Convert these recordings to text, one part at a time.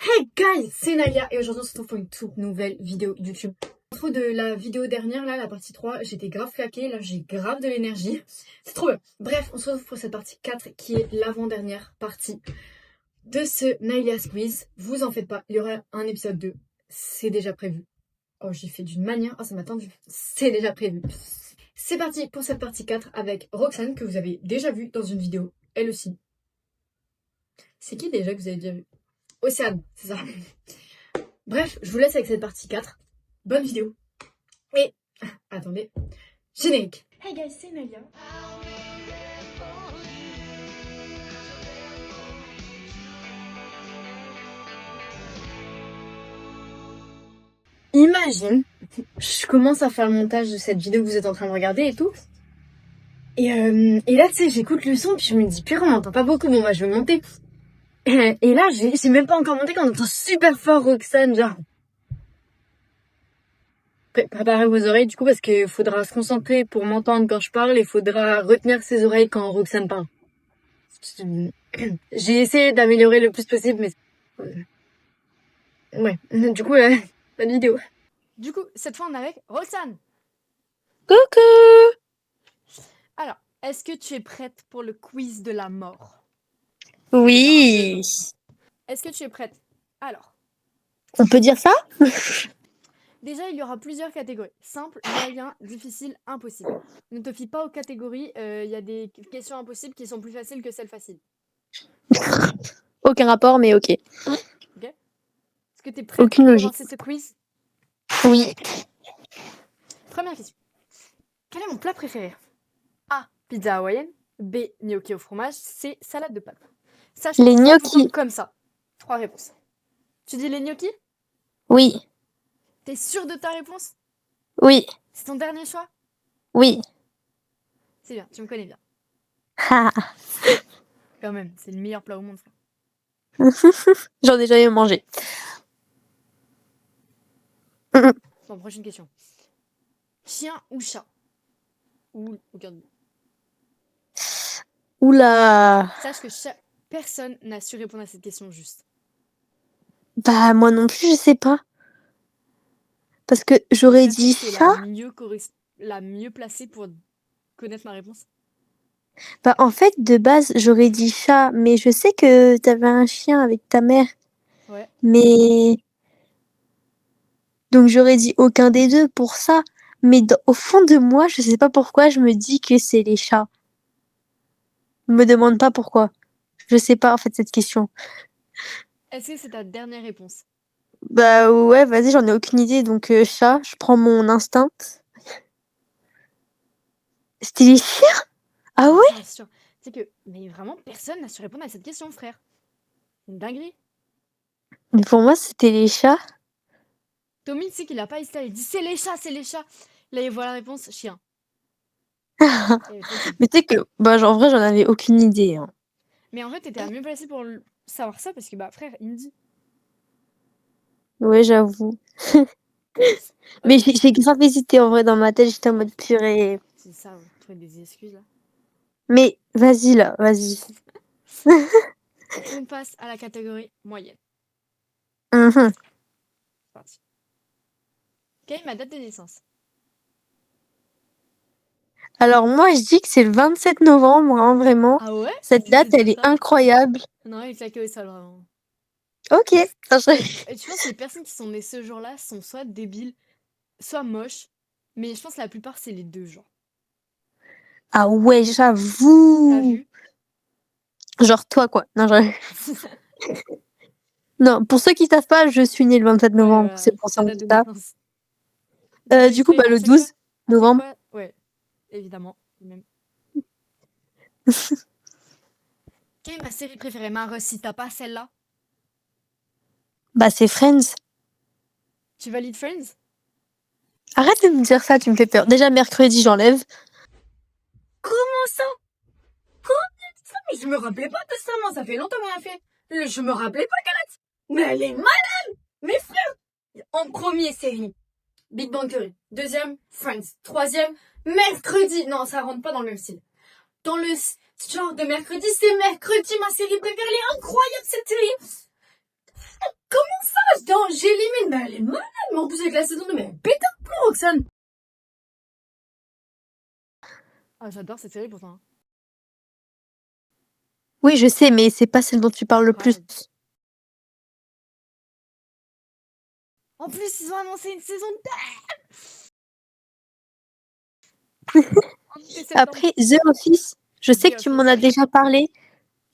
Hey guys, c'est Nalia et aujourd'hui on se retrouve pour une toute nouvelle vidéo YouTube. Intro de la vidéo dernière, là, la partie 3, j'étais grave claquée, là j'ai grave de l'énergie. C'est trop bien. Bref, on se retrouve pour cette partie 4 qui est l'avant-dernière partie de ce Nalia's Quiz. Vous en faites pas, il y aura un épisode 2, c'est déjà prévu. Oh, j'ai fait d'une manière, oh ça m'a tendu, c'est déjà prévu. C'est parti pour cette partie 4 avec Roxane que vous avez déjà vu dans une vidéo, elle aussi. C'est qui déjà que vous avez déjà vu? Océane, c'est ça. Bref, je vous laisse avec cette partie 4. Bonne vidéo. Et, attendez, générique. Hey guys, c'est Nalia. Imagine, je commence à faire le montage de cette vidéo que vous êtes en train de regarder et tout. Et là, tu sais, j'écoute le son, puis je me dis, purée, on m'entend pas beaucoup, bon, bah, je vais monter. Et là, j'ai même pas encore monté quand on entend super fort Roxane, genre. Préparez vos oreilles, du coup, parce qu'il faudra se concentrer pour m'entendre quand je parle, et il faudra retenir ses oreilles quand Roxane parle. J'ai essayé d'améliorer le plus possible, mais... Ouais, du coup, bonne vidéo. Du coup, cette fois, on est avec Roxane. Coucou! Alors, est-ce que tu es prête pour le quiz de la mort? Oui. Est-ce que tu es prête? Alors, On peut dire ça? déjà, il y aura plusieurs catégories. Simple, moyen, difficile, impossible. Ne te fie pas aux catégories. Il y a des questions impossibles qui sont plus faciles que celles faciles. Aucun rapport, mais ok. Ok? Est-ce que tu es prête Aucune pour logique. commencer ce quiz? Oui. Première question. Quel est mon plat préféré? A. Pizza hawaïenne. B. Gnocchi au fromage. C. Salade de pâtes. Sache Les que c'est pas tout le temps gnocchis. comme ça. 3 réponses. Tu dis les gnocchis? Oui. T'es sûre de ta réponse? Oui. C'est ton dernier choix? Oui. C'est bien, tu me connais bien. Ha. Quand même, c'est le meilleur plat au monde, frère. J'en ai jamais mangé. Bon, prochaine question. Chien ou chat? Ou aucun des deux. Oula. Sache que personne n'a su répondre à cette question juste. Bah, moi non plus, je sais pas. Parce que j'aurais Sache que dit tu es ça. la mieux placée pour connaître ma réponse. Bah, en fait, de base, j'aurais dit chat. Mais je sais que t'avais un chien avec ta mère. Ouais. Mais. Donc, j'aurais dit aucun des deux pour ça. Mais au fond de moi, je sais pas pourquoi, je me dis que c'est les chats. Me demande pas pourquoi. Je sais pas en fait cette question. Est-ce que c'est ta dernière réponse? Bah ouais, vas-y, j'en ai aucune idée. Donc chat, je prends mon instinct. C'était les chiens? Ah ouais? Bien sûr. C'est que, mais vraiment, personne n'a su répondre à cette question, frère. C'est une dinguerie. Mais pour moi, c'était les chats. Tommy, tu sais qu'il a pas hésité, il dit c'est les chats, c'est les chats. Là, il voit la réponse, chien. Mais tu sais que, bah en vrai, j'en avais aucune idée. Hein. Mais en fait, t'étais la mieux placée pour savoir ça parce que, bah, frère, il me dit. Ouais, j'avoue. Mais j'ai grave hésité en vrai dans ma tête, j'étais en mode purée. C'est ça, ouais. Trouver des excuses là. Mais vas-y là, vas-y. On passe à la catégorie moyenne. Mhm. C'est parti. Quelle est ma date de naissance? Alors moi, je dis que c'est le 27 novembre, hein, vraiment. Ah ouais? Cette date, elle est incroyable. Non, il claquait au sol, vraiment. Ok. Et je pense que les personnes qui sont nées ce jour-là sont soit débiles, soit moches. Mais je pense que la plupart, c'est les deux, genre. Ah ouais, T'as j'avoue. vu? Genre toi, quoi. Non, non, pour ceux qui savent pas, je suis née le 27 Ouais, novembre. voilà, C'est pour ta ça date que de ça. naissance. Du coup, Du coup, bah, le c'est quoi? 12 novembre. C'est quoi? Ouais, évidemment. Même. Quelle est ma série préférée? Mare, si t'as pas celle-là, Bah, c'est Friends. tu valides Friends? Arrête de me dire ça, tu me fais peur. Déjà, mercredi, j'enlève. Comment ça? Comment ça? Mais je me rappelais pas de ça, moi. Ça fait longtemps qu'on a fait. Je me rappelais pas qu'elle a... Mais elle est malade! Mes frères! En premier, série, Big Bang Theory. Deuxième, Friends. Troisième, mercredi. Non, ça rentre pas dans le même style. Dans le genre de mercredi, c'est mercredi, ma série préférée. Elle est incroyable, cette série. Comment j'élimine, mais elle est malade, mais en plus avec la saison 2, mais elle pète un plomb, Roxane. Ah, j'adore cette série pourtant. Oui, je sais, mais c'est pas celle dont tu parles le plus. En plus, ils ont annoncé une saison 2. Après, The Office, je sais que The tu m'en as Office. déjà parlé.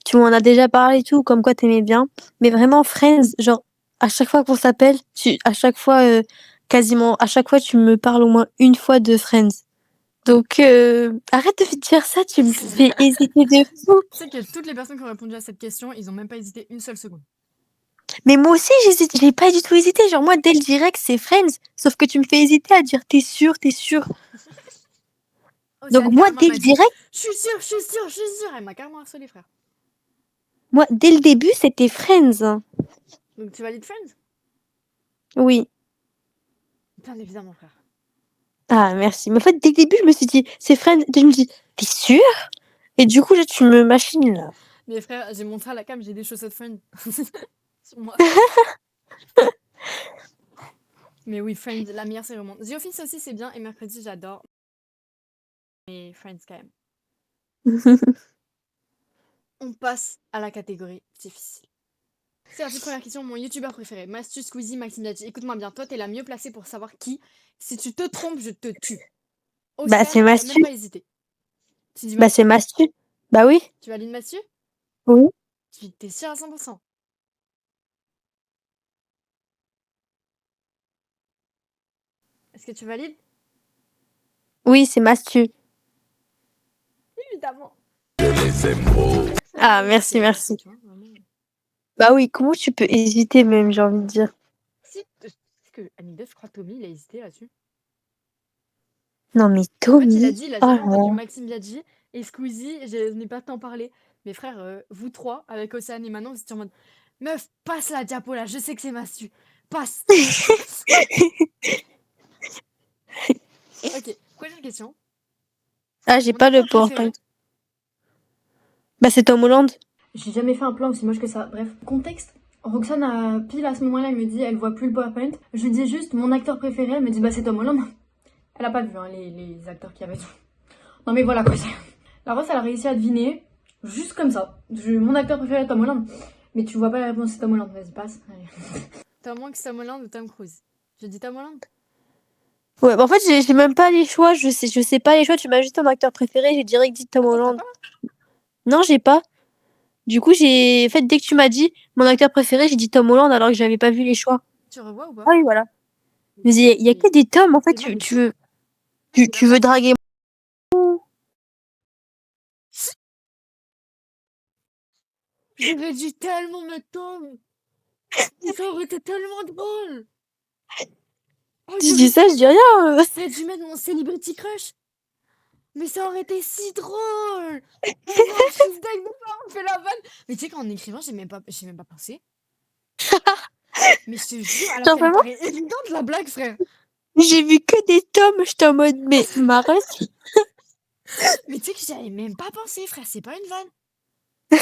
Tu m'en as déjà parlé et tout, comme quoi t'aimais bien. Mais vraiment, Friends, genre, à chaque fois qu'on s'appelle, à chaque fois, quasiment, à chaque fois, tu me parles au moins une fois de Friends. Donc, arrête de dire ça, tu me fais hésiter de fou. Tu sais que toutes les personnes qui ont répondu à cette question, ils ont même pas hésité une seule seconde. Mais moi aussi, j'ai pas du tout hésité. Genre, moi, dès le direct, c'est Friends. Sauf que tu me fais hésiter à dire t'es sûr, t'es sûr. Donc, moi, dès le direct. Je suis sûre. Elle m'a carrément harcelé, frère. Moi, dès le début, c'était Friends. Donc, tu valides Friends? Oui. Bien évidemment, frère. Ah, merci. Mais en fait, dès le début, je me suis dit, c'est Friends. Et je me dis, t'es sûr? Et du coup, là, tu me machines, là. Mais frère, j'ai montré à la cam, j'ai des chaussettes Friends. Sur moi. Mais oui, Friends, la meilleure série au monde. The Office aussi, c'est bien. Et mercredi, j'adore. Mais Friends, quand même. On passe à la catégorie difficile. C'est la toute première question. Mon youtubeur préféré, Mastu, Squeezie, Maxime Biaggi. Écoute-moi bien, toi, t'es la mieux placée pour savoir qui. Si tu te trompes, je te tue. Bah, c'est Océane, elle a même Mastu. pas hésité. Tu dis Bah, c'est Mastu? Mastu. Bah oui. Tu valides Mastu? Oui. T'es sûr à 100%? Est-ce que tu valides? Oui, c'est Mastu. Évidemment. Ah, merci, merci. Bah oui, comment tu peux hésiter même, j'ai envie de dire. Si, que anecdote, je crois que Tommy, il a hésité là-dessus. Non, mais En fait, Tommy. il a dit, il a Oh jamais là entendu là. Maxime Biaggi et Squeezie, je n'ai pas tant parlé. Mais frère, vous trois, avec Océane et Manon, vous étiez en mode meuf, passe la diapo là, je sais que c'est Mastu. Passe. Ok, prochaine question. Ah, j'ai Mon pas le acteur PowerPoint. préféré. Bah, c'est Tom Holland. J'ai jamais fait un plan aussi moche que ça. Bref, contexte. Roxane a pile à ce moment-là, elle me dit elle voit plus le PowerPoint. Je lui dis juste mon acteur préféré, elle me dit bah c'est Tom Holland. Elle a pas vu hein, les acteurs qu'il y avait. Non mais voilà quoi. La Rosse elle a réussi à deviner juste comme ça. Mon acteur préféré est Tom Holland. Mais tu vois pas la réponse, c'est Tom Holland. Vas-y, passe. T'as moins que Tom Holland ou Tom Cruise? Je dis Tom Holland. Ouais, bah en fait, j'ai même pas les choix. Je sais pas les choix. Tu m'as juste un acteur préféré. J'ai direct dit Tom Attends, Holland. t'as pas? Non, j'ai pas. Du coup, en fait, dès que tu m'as dit mon acteur préféré, j'ai dit Tom Holland alors que j'avais pas vu les choix. Tu revois ou pas? Ah oui, voilà. Mais il y a que des Tom, en fait. Non, mais Tu veux draguer. j'aurais dû tellement mettre Tom. Ça aurait été tellement drôle. Oh, Tu dis ça, je dis rien. j'aurais dû mettre mon celebrity crush. Mais ça aurait été si drôle. Oh non, je suis dingue de pas avoir fait la vanne. Mais tu sais qu'en écrivant, j'ai même pas pensé. Mais je te jure, alors Genre qu'elle me vraiment, paraît évidente la blague, frère. j'ai vu que des tomes. J'étais en mode, mais ma ref. Mais tu sais que j'y avais même pas pensé, frère. C'est pas une vanne. Oh,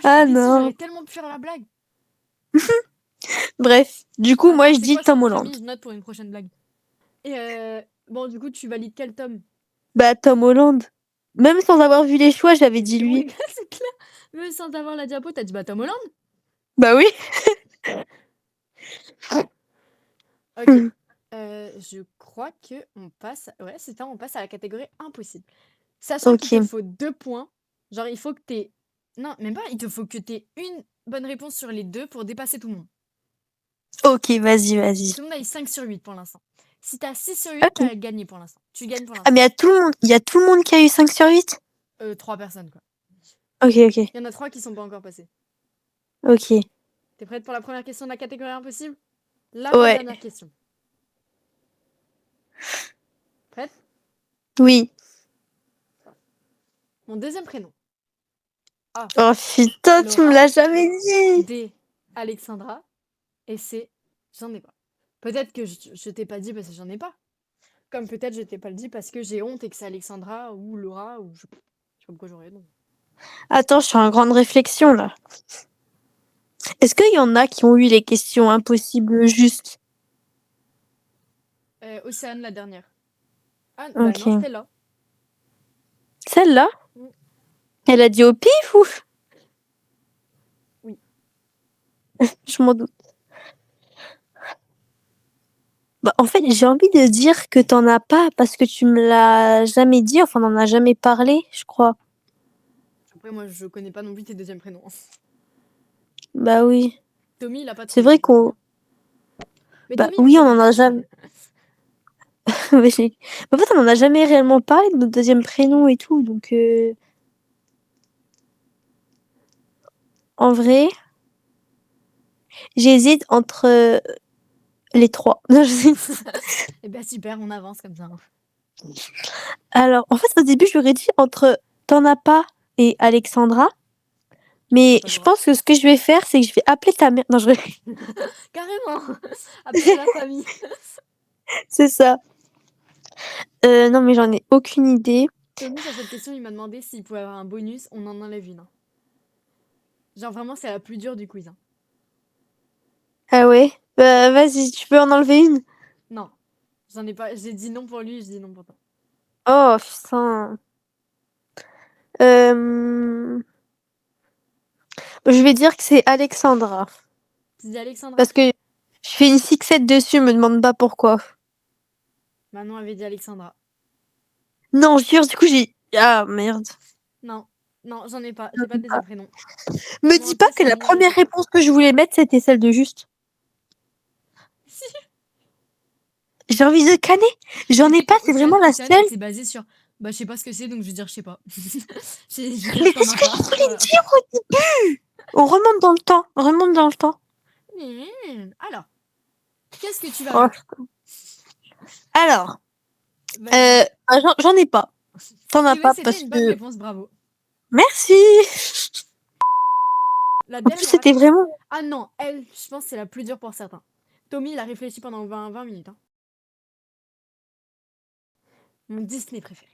Ah déçue, non. j'aurais tellement pu faire la blague. Bref, du coup, moi, Attends, je c'est dis quoi, Tom Holland. Camille, je note pour une prochaine blague. Et bon, du coup, tu valides quel tome? Bah, Tom Holland. Même sans avoir vu les choix, j'avais dit Oui, lui. c'est clair. Même sans avoir la diapo, t'as dit bah Tom Holland. Bah oui. Ok. Je crois que on passe. Ouais, c'est ça, on passe à la catégorie impossible. Sachant qu'il te Ok. faut 2 points. Genre, il faut que t'aies. Non, même pas, il te faut que t'aies une bonne réponse sur les deux pour dépasser tout le monde. Ok, vas-y. Tout le monde a eu 5 sur 8 pour l'instant. Si t'as 6 sur 8, Ok. t'as gagné pour l'instant. Tu gagnes pour Ah, l'instant. mais il y a tout le monde qui a eu 5 sur 8? 3 personnes, quoi. Ok. Il y en a 3 qui sont pas encore passés. Ok. T'es prête pour la première question de la catégorie impossible? La Ouais. dernière question. Prête? Oui. Mon deuxième prénom. A. Oh putain, tu me Laura. l'as jamais dit. D. Alexandra. Et C. J'en ai pas. Peut-être que je t'ai pas dit parce que j'en ai pas. Comme peut-être je t'ai pas le dit parce que j'ai honte et que c'est Alexandra ou Laura ou je sais pas pourquoi j'aurais non. Attends, je suis en grande réflexion là. Est-ce qu'il y en a qui ont eu les questions impossibles justes? Océane, la dernière. Ah, bah non, Ok. celle-là. Celle-là, Mm. elle a dit au pif ou? Oui. Je m'en doute. Bah, en fait, j'ai envie de dire que t'en as pas parce que tu me l'as jamais dit, enfin, on en a jamais parlé, je crois. Après, moi, je connais pas non plus tes deuxièmes prénoms. Bah oui. Tommy, il a pas C'est trouvé, vrai ça je le sais qu'on. bien. Mais Bah Tommy, il oui, on connaît en pas. a jamais. Mais en fait, on en a jamais réellement parlé de notre deuxième prénom et tout, donc en vrai, j'hésite entre les trois. Non, Eh ben super, on avance comme ça. Alors, en fait, au début, j'aurais dit entre t'en as pas et Alexandra, T'as mais pas le je droit. pense que ce que je vais faire, c'est que je vais appeler ta mère. Non, je vais. Carrément. Appelle la famille. C'est ça. Non, mais j'en ai aucune idée. Tommy, sur cette question, il m'a demandé s'il pouvait avoir un bonus. On en enlève une, hein. Genre vraiment, c'est la plus dure du quiz, hein. Ah ouais? Bah, vas-y, tu peux en enlever une. Non, j'en ai pas. J'ai dit non pour lui, je dis non pour toi. Oh, putain. Euh, Je vais dire que c'est Alexandra. Tu dis Alexandra? Parce que je fais une fixette dessus, me demande pas pourquoi. Manon avait dit Alexandra. Non, je jure, du coup, j'ai. Ah, merde. Non, non, j'en ai pas. J'ai pas de deuxième prénom. Me Moi, dis ok, pas que c'est la Lina première aussi. réponse que je voulais mettre, c'était celle de juste. Si. J'ai envie de canner. J'en Tu ai sais pas, que c'est vraiment la Océane, seule. elle s'est basée sur. Bah, je sais pas ce que c'est, donc je vais dire je sais pas. Je vais dire Mais que c'est t'en ce as que pas. je voulais Voilà. dire au début. On remonte dans le temps. On remonte dans le temps. Alors, qu'est-ce que tu vas Oh. mettre? Alors, Vas-y. j'en ai pas. T'en as Et ouais, pas c'était parce une bonne que. réponse, bravo. Merci. La En plus, dernière. c'était vraiment. Ah non, elle, je pense que c'est la plus dure pour certains. Tommy, il a réfléchi pendant 20 minutes, hein. Mon Disney préféré.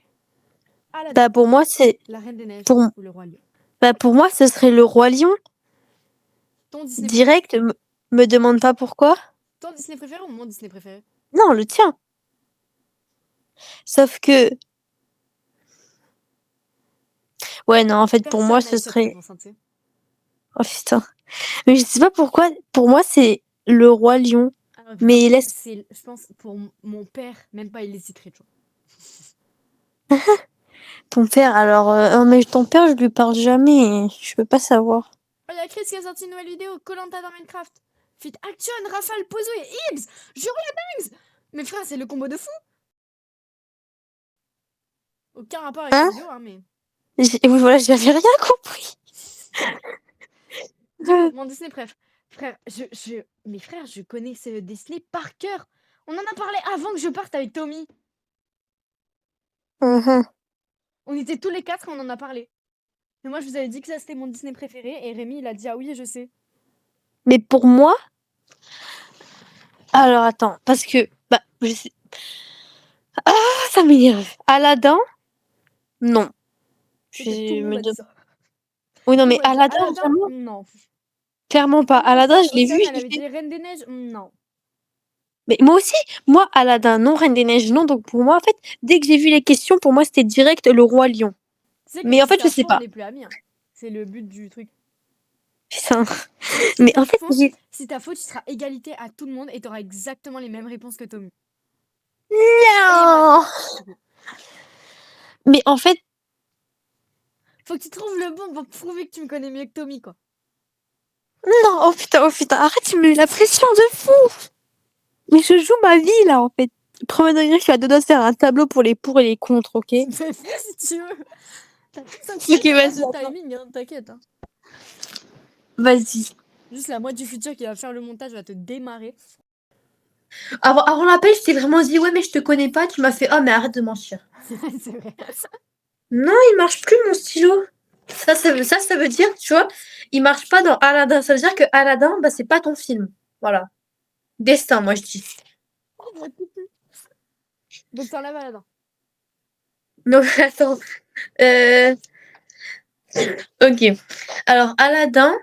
Aladdin, Bah, pour moi, c'est. La Reine des Neiges Pour... ou Le Roi Lion. Bah, pour moi, ce serait le Roi Lion. Ton Disney préféré? Direct, me demande pas pourquoi. Ton Disney préféré ou mon Disney préféré? Non, le tien. Sauf que. Ouais, non, en fait, pour moi, Personne n'a ce eu cette serait. réponse, hein, tu sais. Oh putain. Mais je sais pas pourquoi. Pour moi, c'est le Roi Lion. Alors, Mais vraiment, laisse. c'est, je pense, pour mon père, même pas il hésiterait, tu vois. Ton père, alors. Oh, mais ton père, je lui parle jamais. Je peux pas savoir. Oh, il y a Chris qui a sorti une nouvelle vidéo, koh dans Minecraft. Fit Action, Rafale, Pozo et Ibs. Julia Banks. Mais frère, c'est le combo de fou. Aucun rapport avec la Hein? vidéo, hein, mais. Oui, voilà, j'avais rien compris. Du coup, mon Disney préf. Frère, mes frères, je connais ce Disney par cœur. On en a parlé avant que je parte avec Tommy. Mhm. On était tous les quatre et on en a parlé. Mais moi, je vous avais dit que ça, c'était mon Disney préféré. Et Rémi, il a dit, ah oui, je sais. Mais pour moi. Alors, attends. Parce que. Bah, je sais. Ah, ça m'énerve. Aladdin? Non. C'était tout le Je monde me a dit demande. ça. Oui, non, Tout le mais monde a dit Aladdin, Aladdin. vraiment. Non. Clairement pas. Moi, Aladdin, je l'ai vu. Océane, elle J'ai avait fait. dit Reine des Neiges. Non. Mais moi aussi, moi, Aladdin, non, Reine des Neiges, non. Donc pour moi, en fait, dès que j'ai vu les questions, pour moi, c'était direct le Roi Lion. Tu sais que Mais en si fait, je ça sais faux, on pas. n'est plus amis, hein. C'est le but du truc. Putain. Si Mais t'as en fait, faux, si t'as faux, tu seras égalité à tout le monde et t'auras exactement les mêmes réponses que Tommy. Et Manon. non. Du coup. Mais en fait, Faut que tu trouves le bon pour prouver que tu me connais mieux que Tommy, quoi. non. Oh putain. Arrête, tu me mets la pression de fou. Mais je joue ma vie, là, en fait. Premier degré, je suis à deux doigts de faire un tableau pour les pour et les contre, ok? Mais fais si tu veux. T'as tout un Ok, psychopathe vas-y, de attends. timing, hein, t'inquiète, hein. Vas-y. Juste la moitié du futur qui va faire le montage va te démarrer. Avant l'appel, je t'ai vraiment dit, ouais, mais je te connais pas. Tu m'as fait, oh, mais arrête de mentir. C'est vrai. Non, il marche plus, mon stylo. Ça veut dire, tu vois, il marche pas dans Aladdin. Ça veut dire que Aladdin, bah, c'est pas ton film. Voilà. Destin, moi, je dis. Donc t'enlèves Aladdin. Non, mais attends. Euh, Ok. Alors, Aladdin,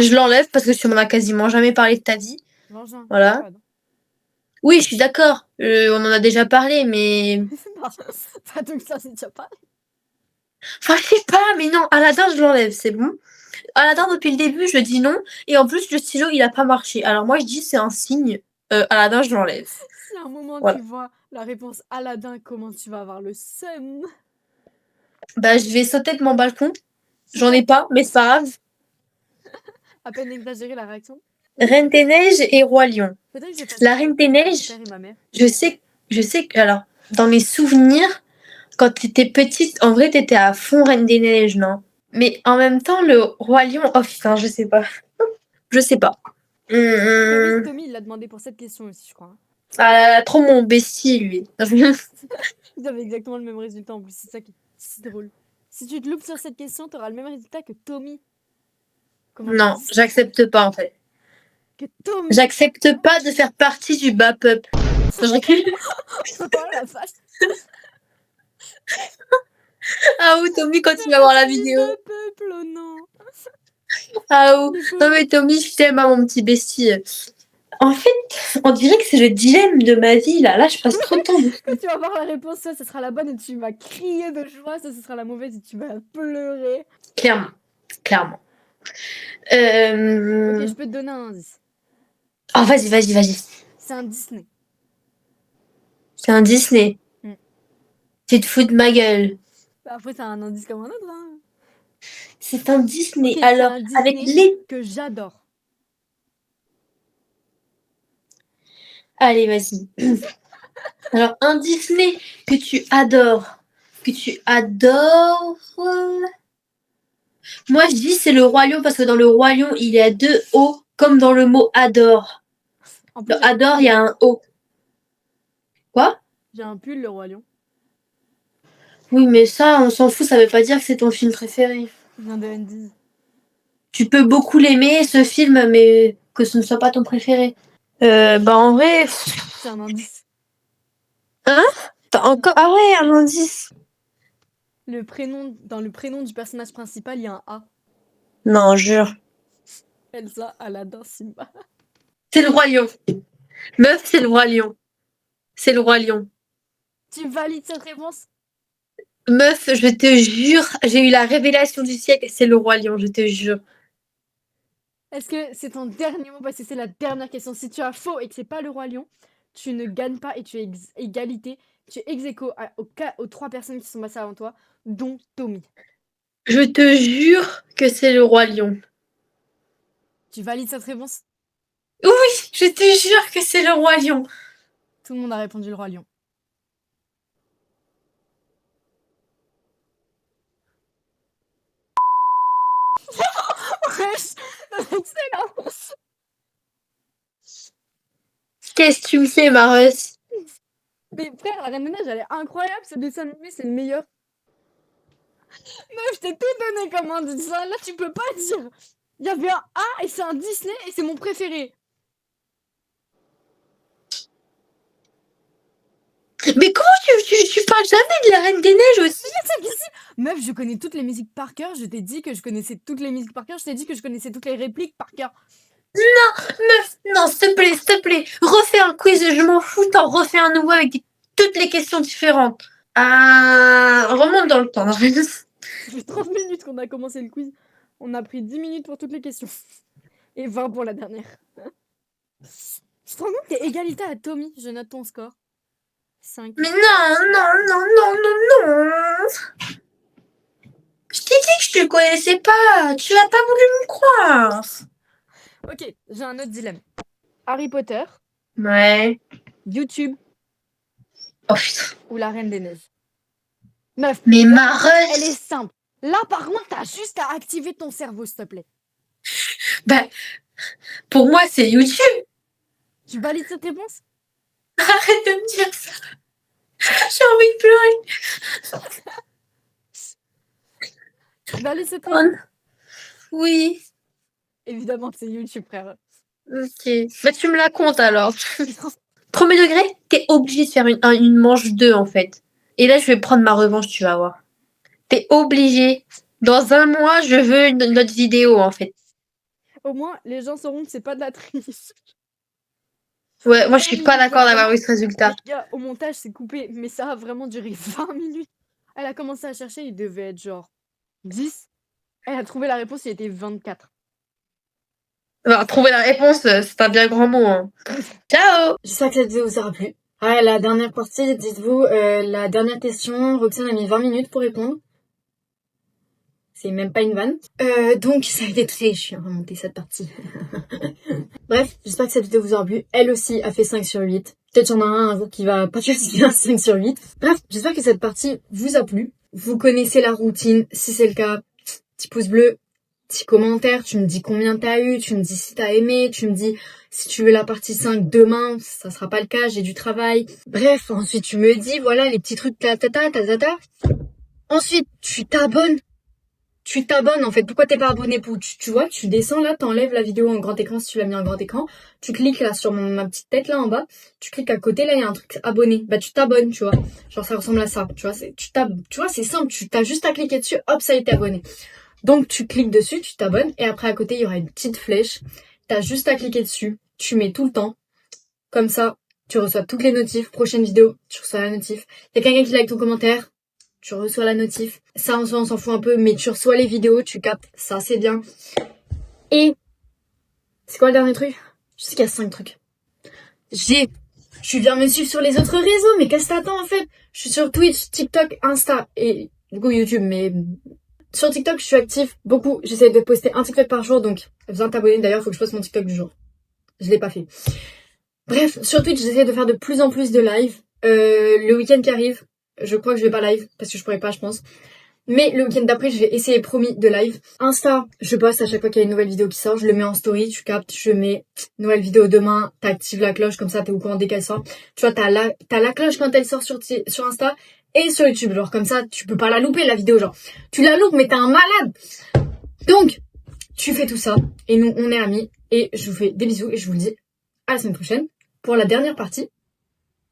Je l'enlève parce que tu m'en as quasiment jamais parlé de ta vie. Vangin. Voilà. Oui, je suis d'accord. On en a déjà parlé, mais... Pas donc ça, c'est déjà pas. Enfin, je sais pas, mais non, Aladdin, je l'enlève, c'est bon. Aladdin, depuis le début, je dis non. Et en plus, le stylo, il a pas marché. Alors moi, je dis c'est un signe. Aladdin, je l'enlève. Si à un moment Voilà. tu vois la réponse Aladdin, comment tu vas avoir le seum? Bah, je vais sauter de mon balcon. J'en ai pas, mais c'est pas grave. À peine exagéré la réaction. Reine des Neiges et Roi Lion. Peut-être que j'ai pas La Reine des mon Neiges, père et ma mère. je sais que, alors, dans mes souvenirs, quand t'étais petite, en vrai, t'étais à fond Reine des Neiges, non? Mais en même temps, le Roi Lion, oh putain, je sais pas. Je sais pas. Tommy, il l'a demandé pour cette question aussi, je crois. Ah, trop mon bestie, lui. Ils avaient exactement le même résultat en plus, c'est ça qui est si drôle. Si tu te loupes sur cette question, t'auras le même résultat que Tommy. Comment Non, tu dis j'accepte pas, en fait. que Tommy. J'accepte pas de faire partie du bas peuple. Je recule. Oh la vache. Ah oui, Tommy, quand tu vas voir la vidéo. Le peuple, oh non. Ah oui. Non mais Tommy, je t'aime, hein, mon petit bestie. En fait, on dirait que c'est le dilemme de ma vie, là. Là, je passe trop de temps. Quand tu vas voir la réponse, ça sera la bonne et tu vas crier de joie. Ça, ce sera la mauvaise et tu vas pleurer. Clairement. Clairement. Ok, je peux te donner un indice. Oh, vas-y. C'est un Disney. C'est un Disney. Mm. Tu te fous de ma gueule. Bah, après, c'est un indice comme un autre. Hein. C'est un Disney. Ok, Alors, c'est un Disney avec les... que j'adore. Allez, vas-y. Alors, un Disney que tu adores. Que tu adores... Moi, je dis c'est le Roi Lion parce que dans le Roi Lion, il y a deux O, comme dans le mot adore. En plus, Dans adore, il y a un O. Quoi? j'ai un pull, le Roi Lion. Oui, mais ça, on s'en fout, ça veut pas dire que c'est ton film préféré. Il vient de Andy. Tu peux beaucoup l'aimer, ce film, mais que ce ne soit pas ton préféré. Bah en vrai... C'est un indice. Hein? T'as encore... Ah ouais, un indice. Dans le prénom du personnage principal, il y a un A. Non, jure. Elsa, Aladdin, Simba. C'est le Roi Lion. Meuf, c'est le Roi Lion. C'est le Roi Lion. Tu valides cette réponse? Meuf, je te jure, j'ai eu la révélation du siècle, c'est le Roi Lion, je te jure. Est-ce que c'est ton dernier mot? Parce que c'est la dernière question. Si tu as faux et que c'est pas le Roi Lion, tu ne gagnes pas et tu es égalité. Tu es ex aequo aux 3 personnes qui sont passées avant toi, dont Tommy. Je te jure que c'est le Roi Lion. Tu valides cette réponse? Oui, je te jure que c'est le Roi Lion. Tout le monde a répondu le Roi Lion. Excellent. Qu'est-ce que tu me fais, Mareuse? Mais frère, la Reine des Neiges, elle est incroyable. Ce dessin animé, c'est le meilleur. Meuf, je t'ai tout donné comme indice. Là, tu peux pas dire. Il y avait un A et c'est un Disney et c'est mon préféré. Mais comment tu parles jamais de la Reine des Neiges aussi? Meuf, je connais toutes les musiques par cœur. Je t'ai dit que je connaissais toutes les musiques par cœur. Je t'ai dit que je connaissais toutes les répliques par cœur. Meuf, non, s'il te plaît, refais un quiz, je m'en fous, t'en refais un nouveau avec toutes les questions différentes. Ah, remonte dans le temps. Ça fait 30 minutes qu'on a commencé le quiz. On a pris 10 minutes pour toutes les questions. Et 20 pour la dernière. Je te rends compte que t'es égalité à Tommy. Je note ton score. 5. Mais non. Je t'ai dit que je te connaissais pas. Tu n'as pas voulu me croire. Ok, j'ai un autre dilemme. Harry Potter, Ouais. YouTube Oh putain. ou la Reine des Neiges. Meuf, Mais elle est Mareuse. simple. Là, par contre, t'as juste à activer ton cerveau, s'il te plaît. Bah, pour moi, c'est YouTube. Tu valides cette réponse? Arrête de me dire ça. J'ai envie de pleurer. Tu valides cette réponse? Oui. Évidemment que c'est YouTube, frère. Ok. Bah, tu me la comptes alors. Premier degré, t'es obligé de faire une manche 2 en fait. Et là, je vais prendre ma revanche, tu vas voir. T'es obligé. Dans un mois, je veux une autre vidéo en fait. Au moins, les gens sauront que c'est pas de la triche. Ouais, moi je suis pas d'accord Genre, d'avoir eu ce résultat. les gars, au montage, c'est coupé, mais ça a vraiment duré 20 minutes. Elle a commencé à chercher, il devait être genre 10. Elle a trouvé la réponse, il était 24. Alors, trouver la réponse, c'est un bien grand mot. Hein. Ciao! J'espère que cette vidéo vous aura plu. Ouais, la dernière partie, dites-vous, la dernière question, Roxane a mis 20 minutes pour répondre. C'est même pas une vanne. Donc ça a été très chiant à monter cette partie. Bref, j'espère que cette vidéo vous aura plu. Elle aussi a fait 5 sur 8. Peut-être y en a un jour qui va pas faire un 5 sur 8. Bref, j'espère que cette partie vous a plu. Vous connaissez la routine. Si c'est le cas, petit pouce bleu, petit commentaire. Tu me dis combien t'as eu, tu me dis si t'as aimé, tu me dis si tu veux la partie 5 demain. Ça sera pas le cas, j'ai du travail. Bref, ensuite tu me dis, voilà les petits trucs ta. Ensuite, tu t'abonnes en fait. Pourquoi t'es pas abonné pour tu vois, tu descends là, t'enlèves la vidéo en grand écran si tu l'as mis en grand écran. Tu cliques là sur ma petite tête là en bas. Tu cliques à côté là, il y a un truc abonné. Bah tu t'abonnes, tu vois. Genre ça ressemble à ça. Tu vois, tu vois, c'est simple. Tu t'as juste à cliquer dessus, hop, ça y est, t'es abonné. Donc tu cliques dessus, tu t'abonnes et après à côté il y aura une petite flèche. T'as juste à cliquer dessus. Tu mets tout le temps. Comme ça, tu reçois toutes les notifs. Prochaine vidéo, tu reçois la notif. Y a quelqu'un qui like ton commentaire. Tu reçois la notif. Ça, en soi, on s'en fout un peu, mais tu reçois les vidéos, tu captes. Ça, c'est bien. Et c'est quoi le dernier truc? Je sais qu'il y a 5 trucs. Tu viens me suivre sur les autres réseaux, mais qu'est-ce que t'attends en fait? Je suis sur Twitch, TikTok, Insta et du coup YouTube, mais sur TikTok, je suis active beaucoup. J'essaie de poster un TikTok par jour, donc besoin de t'abonner. D'ailleurs, faut que je poste mon TikTok du jour. Je l'ai pas fait. Bref, sur Twitch, j'essaie de faire de plus en plus de live. Le week-end qui arrive, je crois que je vais pas live parce que je pourrais pas, je pense. Mais le week-end d'après, je vais essayer, promis, de live. Insta, je poste à chaque fois qu'il y a une nouvelle vidéo qui sort. Je le mets en story, tu captes, je mets nouvelle vidéo demain. T'actives la cloche, comme ça t'es au courant dès qu'elle sort. Tu vois, t'as la cloche quand elle sort sur Insta et sur YouTube. Genre comme ça, tu peux pas la louper la vidéo. Genre, tu la loupes, mais t'es un malade. Donc, tu fais tout ça. Et nous, on est amis. Et je vous fais des bisous et je vous le dis à la semaine prochaine pour la dernière partie.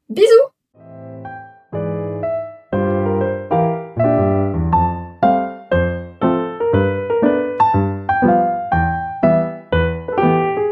Bisous!